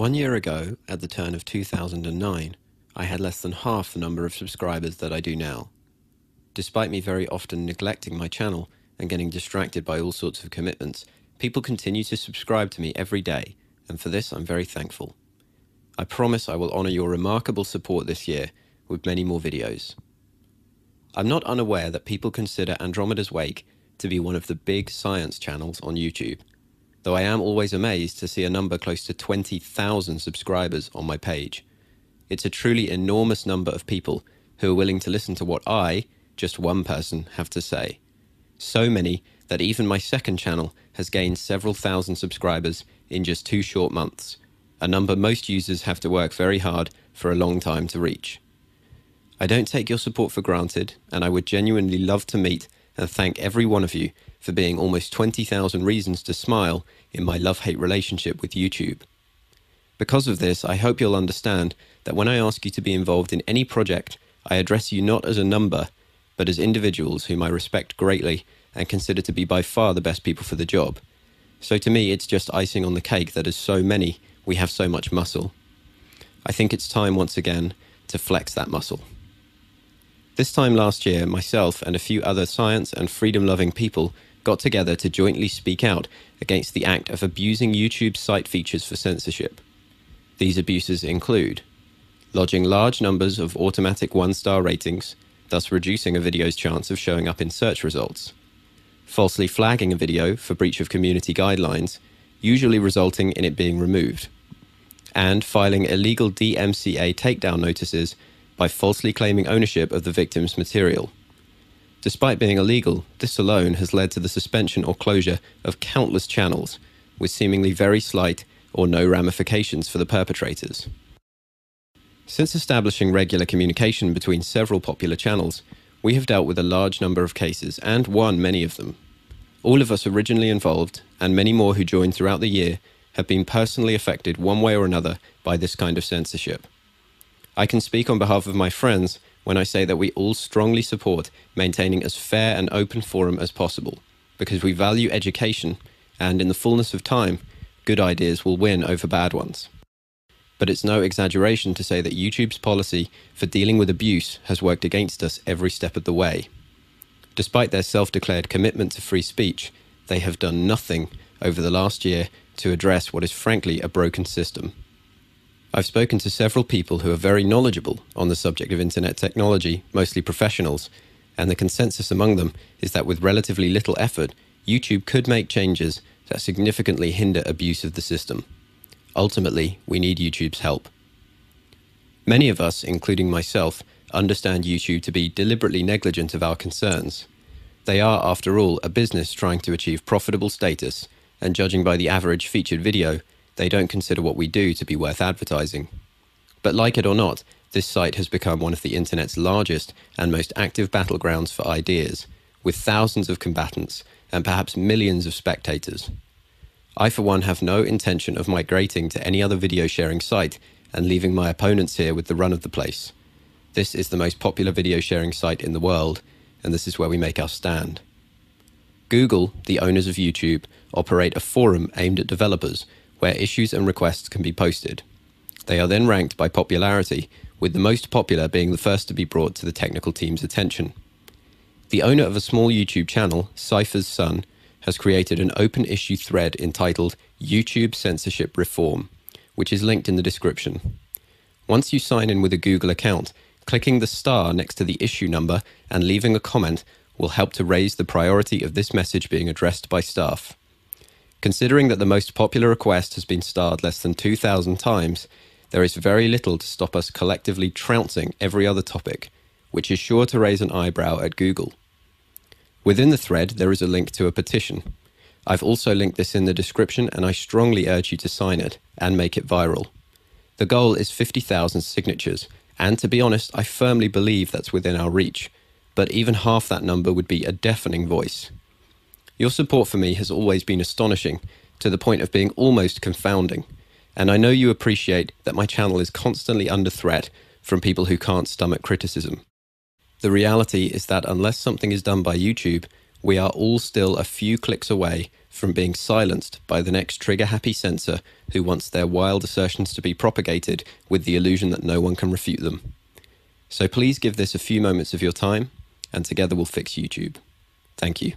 1 year ago, at the turn of 2009, I had less than half the number of subscribers that I do now. Despite me very often neglecting my channel and getting distracted by all sorts of commitments, people continue to subscribe to me every day, and for this I'm very thankful. I promise I will honour your remarkable support this year with many more videos. I'm not unaware that people consider Andromeda's Wake to be one of the big science channels on YouTube, though I am always amazed to see a number close to 20,000 subscribers on my page. It's a truly enormous number of people who are willing to listen to what I, just one person, have to say. So many that even my second channel has gained several thousand subscribers in just 2 short months, a number most users have to work very hard for a long time to reach. I don't take your support for granted, and I would genuinely love to meet and thank every one of you for being almost 20,000 reasons to smile in my love-hate relationship with YouTube. Because of this, I hope you'll understand that when I ask you to be involved in any project, I address you not as a number, but as individuals whom I respect greatly and consider to be by far the best people for the job. So to me, it's just icing on the cake that as so many, we have so much muscle. I think it's time once again to flex that muscle. This time last year, myself and a few other science and freedom-loving people got together to jointly speak out against the act of abusing YouTube's site features for censorship. These abuses include lodging large numbers of automatic 1-star ratings, thus reducing a video's chance of showing up in search results, falsely flagging a video for breach of community guidelines, usually resulting in it being removed, and filing illegal DMCA takedown notices by falsely claiming ownership of the victim's material. Despite being illegal, this alone has led to the suspension or closure of countless channels, with seemingly very slight or no ramifications for the perpetrators. Since establishing regular communication between several popular channels, we have dealt with a large number of cases and won many of them. All of us originally involved, and many more who joined throughout the year, have been personally affected one way or another by this kind of censorship. I can speak on behalf of my friends when I say that we all strongly support maintaining as fair and open forum as possible, because we value education, and in the fullness of time, good ideas will win over bad ones. But it's no exaggeration to say that YouTube's policy for dealing with abuse has worked against us every step of the way. Despite their self-declared commitment to free speech, they have done nothing over the last year to address what is frankly a broken system. I've spoken to several people who are very knowledgeable on the subject of internet technology, mostly professionals, and the consensus among them is that with relatively little effort, YouTube could make changes that significantly hinder abuse of the system. Ultimately, we need YouTube's help. Many of us, including myself, understand YouTube to be deliberately negligent of our concerns. They are, after all, a business trying to achieve profitable status, and judging by the average featured video, they don't consider what we do to be worth advertising. But like it or not, this site has become one of the internet's largest and most active battlegrounds for ideas, with thousands of combatants and perhaps millions of spectators. I for one have no intention of migrating to any other video sharing site and leaving my opponents here with the run of the place. This is the most popular video sharing site in the world, and this is where we make our stand. Google, the owners of YouTube, operate a forum aimed at developers where issues and requests can be posted. They are then ranked by popularity, with the most popular being the first to be brought to the technical team's attention. The owner of a small YouTube channel, Cypher's Son, has created an open issue thread entitled YouTube Censorship Reform, which is linked in the description. Once you sign in with a Google account, clicking the star next to the issue number and leaving a comment will help to raise the priority of this message being addressed by staff. Considering that the most popular request has been starred less than 2,000 times, there is very little to stop us collectively trouncing every other topic, which is sure to raise an eyebrow at Google. Within the thread, there is a link to a petition. I've also linked this in the description, and I strongly urge you to sign it and make it viral. The goal is 50,000 signatures, and to be honest, I firmly believe that's within our reach, but even half that number would be a deafening voice. Your support for me has always been astonishing, to the point of being almost confounding, and I know you appreciate that my channel is constantly under threat from people who can't stomach criticism. The reality is that unless something is done by YouTube, we are all still a few clicks away from being silenced by the next trigger-happy censor who wants their wild assertions to be propagated with the illusion that no one can refute them. So please give this a few moments of your time, and together we'll fix YouTube. Thank you.